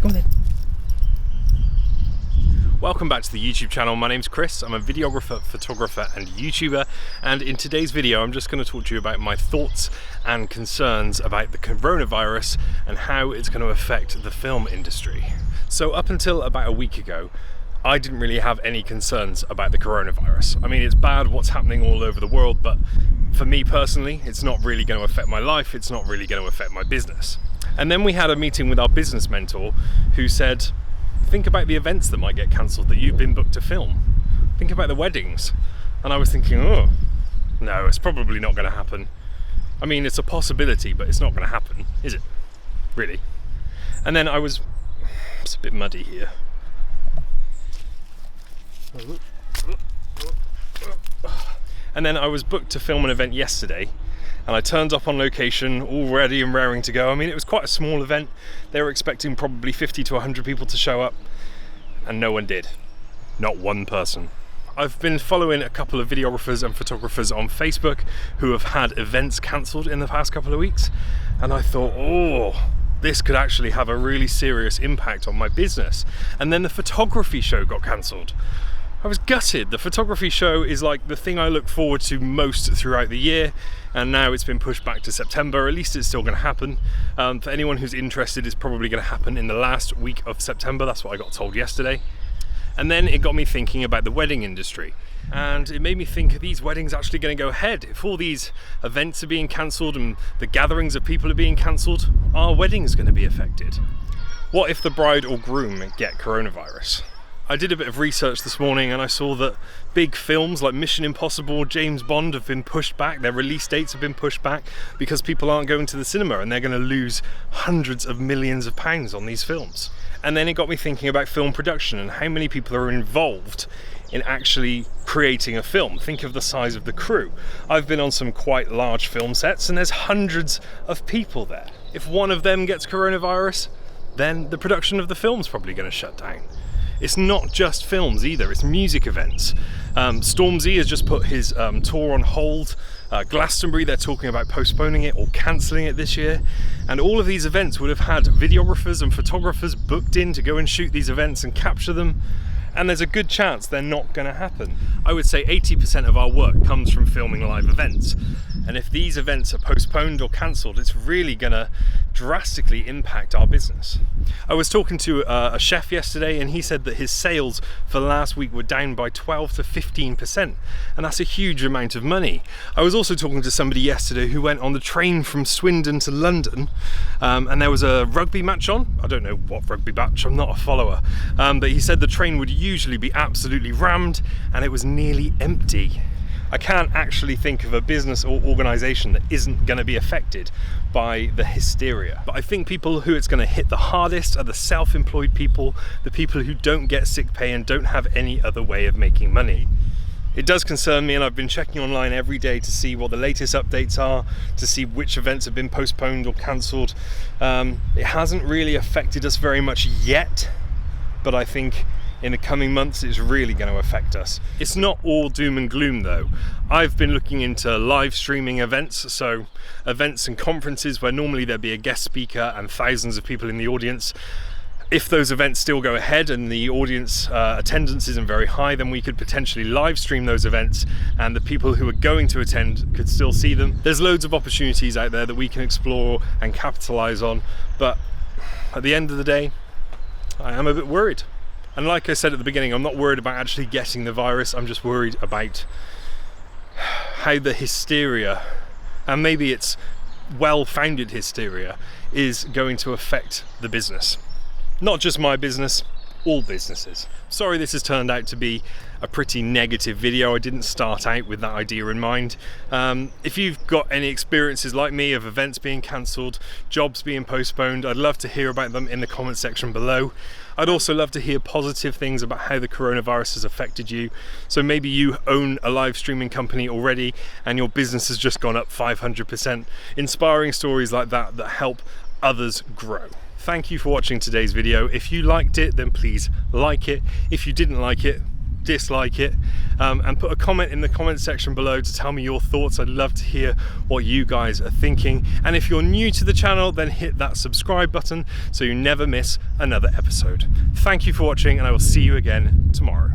Go on then. Welcome back to the YouTube channel. My name's Chris. I'm a videographer, photographer and YouTuber, and in today's video I'm just going to talk to you about my thoughts and concerns about the coronavirus and how it's going to affect the film industry. So up until about a week ago, I didn't really have any concerns about the coronavirus. I mean, it's bad what's happening all over the world, but for me personally, it's not really going to affect my life, it's not really going to affect my business. And then we had a meeting with our business mentor who said, think about the events that might get cancelled that you've been booked to film. Think about the weddings. And I was thinking, oh, no, it's probably not going to happen. I mean, it's a possibility, but it's not going to happen, is it? Really? And then it's a bit muddy here. And then I was booked to film an event yesterday, and I turned up on location all ready and raring to go. I mean, it was quite a small event. They were expecting probably 50 to 100 people to show up, and no one did. Not one person. I've been following a couple of videographers and photographers on Facebook who have had events cancelled in the past couple of weeks, and I thought, oh, this could actually have a really serious impact on my business. And then the photography show got cancelled. I was gutted. The photography show is like the thing I look forward to most throughout the year, and now it's been pushed back to September. At least it's still going to happen. For anyone who's interested, it's probably going to happen in the last week of September. That's what I got told yesterday. And then it got me thinking about the wedding industry, and it made me think, are these weddings actually going to go ahead? If all these events are being cancelled and the gatherings of people are being cancelled, are weddings going to be affected? What if the bride or groom get coronavirus? I did a bit of research this morning and I saw that big films like Mission Impossible, James Bond have been pushed back. Their release dates have been pushed back because people aren't going to the cinema, and they're going to lose hundreds of millions of pounds on these films. And then it got me thinking about film production and how many people are involved in actually creating a film. Think of the size of the crew. I've been on some quite large film sets and there's hundreds of people there. If one of them gets coronavirus, then the production of the film's probably going to shut down. It's not just films either, it's music events. Stormzy has just put his tour on hold. Glastonbury, they're talking about postponing it or cancelling it this year. And all of these events would have had videographers and photographers booked in to go and shoot these events and capture them. And there's a good chance they're not going to happen. I would say 80% of our work comes from filming live events. And if these events are postponed or cancelled, it's really going to drastically impact our business. I was talking to a chef yesterday, and he said that his sales for last week were down by 12 to 15%. And that's a huge amount of money. I was also talking to somebody yesterday who went on the train from Swindon to London, and there was a rugby match on. I don't know what rugby match, I'm not a follower. But he said the train would usually be absolutely rammed, and it was nearly empty. I can't actually think of a business or organisation that isn't going to be affected by the hysteria. But I think people who it's going to hit the hardest are the self-employed people, the people who don't get sick pay and don't have any other way of making money. It does concern me, and I've been checking online every day to see what the latest updates are, to see which events have been postponed or cancelled. It hasn't really affected us very much yet, but I think in the coming months it's really going to affect us. It's not all doom and gloom though. I've been looking into live streaming events, so events and conferences where normally there'd be a guest speaker and thousands of people in the audience. If those events still go ahead and the audience attendance isn't very high, then we could potentially live stream those events and the people who are going to attend could still see them. There's loads of opportunities out there that we can explore and capitalize on, but at the end of the day, I am a bit worried. And like I said at the beginning, I'm not worried about actually getting the virus, I'm just worried about how the hysteria, and maybe it's well-founded hysteria, is going to affect the business. Not just my business, all businesses. Sorry this has turned out to be a pretty negative video. I didn't start out with that idea in mind. If you've got any experiences like me of events being cancelled, jobs being postponed, I'd love to hear about them in the comment section below. I'd also love to hear positive things about how the coronavirus has affected you. So maybe you own a live streaming company already and your business has just gone up 500%. Inspiring stories like that that help others grow. Thank you for watching today's video. If you liked it, then please like it. If you didn't like it, dislike it, and put a comment in the comment section below to tell me your thoughts. I'd love to hear what you guys are thinking. And if you're new to the channel, then hit that subscribe button so you never miss another episode. Thank you for watching, and I will see you again tomorrow.